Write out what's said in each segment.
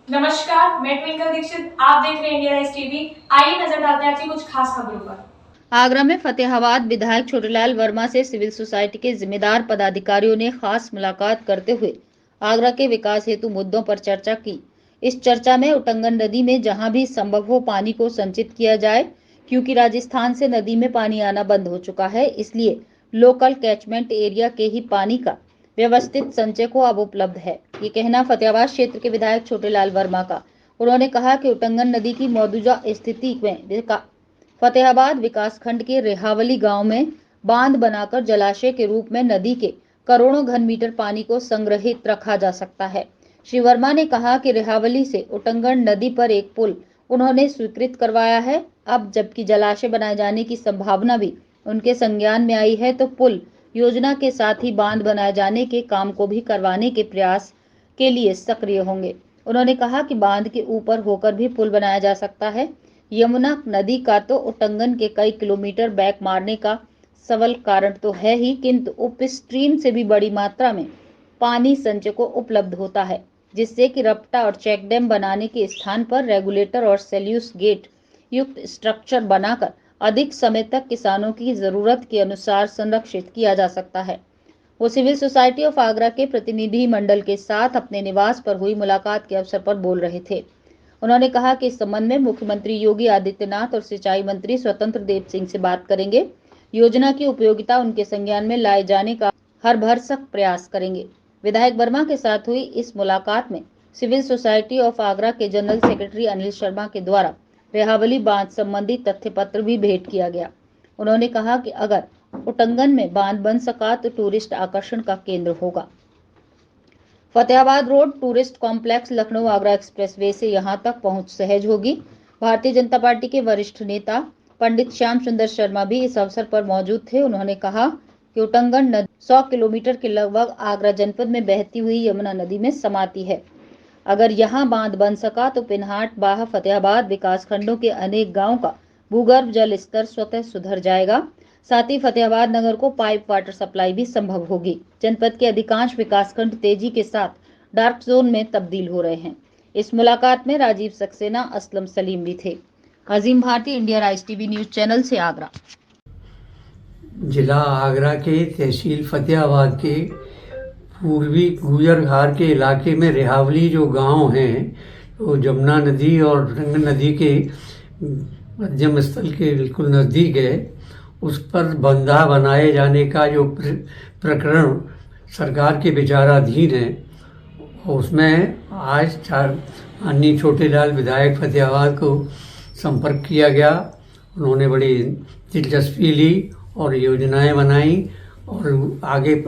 नमस्कार, मैं ट्विंकल दीक्षित। आप देख रहे हैं इंडिया राइज टीवी। आइए नजर डालते हैं आज की कुछ खास खबरों पर। आगरा में फतेहाबाद विधायक छोटेलाल वर्मा से सिविल सोसाइटी के जिम्मेदार पदाधिकारियों ने खास मुलाकात करते हुए आगरा के विकास हेतु मुद्दों पर चर्चा की। इस चर्चा में उटंगन नदी में जहां भी संभव हो पानी को संचित किया जाए, क्योंकि राजस्थान से नदी में पानी आना बंद हो चुका है, इसलिए लोकल कैचमेंट एरिया के ही पानी का व्यवस्थित संचय को अब उपलब्ध है। ये कहना फतेहाबाद क्षेत्र के विधायक छोटेलाल वर्मा का। उन्होंने कहा कि उटंगन नदी की मौजूदा स्थिति में फतेहाबाद विकासखंड के रेहावली गांव में बांध बनाकर जलाशय के रूप में नदी के करोड़ों घन मीटर पानी को संग्रहित रखा जा सकता है। श्री वर्मा ने कहा कि रेहावली से उटंगन नदी पर एक पुल उन्होंने स्वीकृत करवाया है। अब जबकि जलाशय बनाए जाने की संभावना भी उनके संज्ञान में आई है, तो पुल योजना के साथ ही बांध बनाए जाने के काम को भी करवाने के प्रयास के लिए सक्रिय होंगे। उन्होंने कहा कि बांध के ऊपर होकर भी पुल बनाया जा सकता है। यमुना नदी का तो उटंगन के कई किलोमीटर बैक मारने का सबल कारण तो है ही, किंतु उपस्ट्रीम से भी बड़ी मात्रा में पानी संचय को उपलब्ध होता है, जिससे कि रपटा और चेक डैम बनाने के स्थान पर रेगुलेटर और सेल्यूस गेट युक्त स्ट्रक्चर बनाकर अधिक समय तक किसानों की जरूरत के अनुसार संरक्षित किया जा सकता है। वो सिविल सोसाइटी ऑफ आगरा के प्रतिनिधि मंडल के साथ अपने निवास पर हुई मुलाकात के अवसर पर बोल रहे थे। उन्होंने कहा कि इस संबंध में मुख्यमंत्री योगी आदित्यनाथ और सिंचाई मंत्री स्वतंत्र देव सिंह से बात करेंगे। योजना की उपयोगिता उनके संज्ञान में लाए जाने का हर भरसक प्रयास करेंगे। विधायक वर्मा के साथ हुई इस मुलाकात में सिविल सोसाइटी ऑफ आगरा के जनरल सेक्रेटरी अनिल शर्मा के द्वारा रेहावली बांध संबंधी तथ्य पत्र भी भेंट किया गया। उन्होंने कहा कि अगर उटंगन में बांध बन सका तो टूरिस्ट आकर्षण का केंद्र होगा। Fatehabad road tourist complex Lucknow Agra expressway से यहां तक पहुंच सहज होगी। भारतीय जनता पार्टी के वरिष्ठ नेता पंडित श्याम सुंदर शर्मा भी इस अवसर पर मौजूद थे। उन्होंने कहा कि उटंगन नदी 100 किलोमीटर के लगभग आगरा जनपद में बहती हुई यमुना नदी में समाती है। अगर यहां बांध बन सका तो पिनहाट, बाह, फतेहाबाद विकास खंडों के अनेक गाँव का भूगर्भ जल स्तर स्वतः सुधर जाएगा। साथ ही फतेहाबाद नगर को पाइप वाटर सप्लाई भी संभव होगी। जनपद के अधिकांश विकासखंड तेजी के साथ डार्क जोन में तब्दील हो रहे हैं। इस मुलाकात में राजीव सक्सेना, असलम सलीम भी थे। Azim Bharti, India rise TV news channel से आगरा। जिला आगरा के तहसील फतेहाबाद के पूर्वी गुजर घाट के इलाके में रेहावली जो गांव हैं, तो जमुना नदी और रंग नदी के मध्यम स्थल के बिल्कुल नज़दीक है। उस पर बंधा बनाए जाने का जो प्रकरण सरकार के विचाराधीन है, उसमें आज अन्य छोटेलाल विधायक फतेहाबाद को संपर्क किया गया। उन्होंने बड़ी दिलचस्पी ली और योजनाएं बनाई और आगे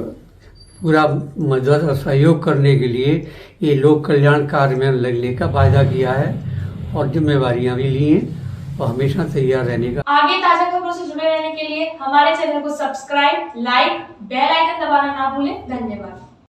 पूरा मदद और सहयोग करने के लिए ये लोक कल्याण कार्य में लगने का वायदा किया है और जिम्मेवारियां भी ली हैं और हमेशा तैयार रहने का। आगे ताजा खबरों से जुड़े रहने के लिए हमारे चैनल को सब्सक्राइब, लाइक, बेल आइकन दबाना ना भूलें। धन्यवाद।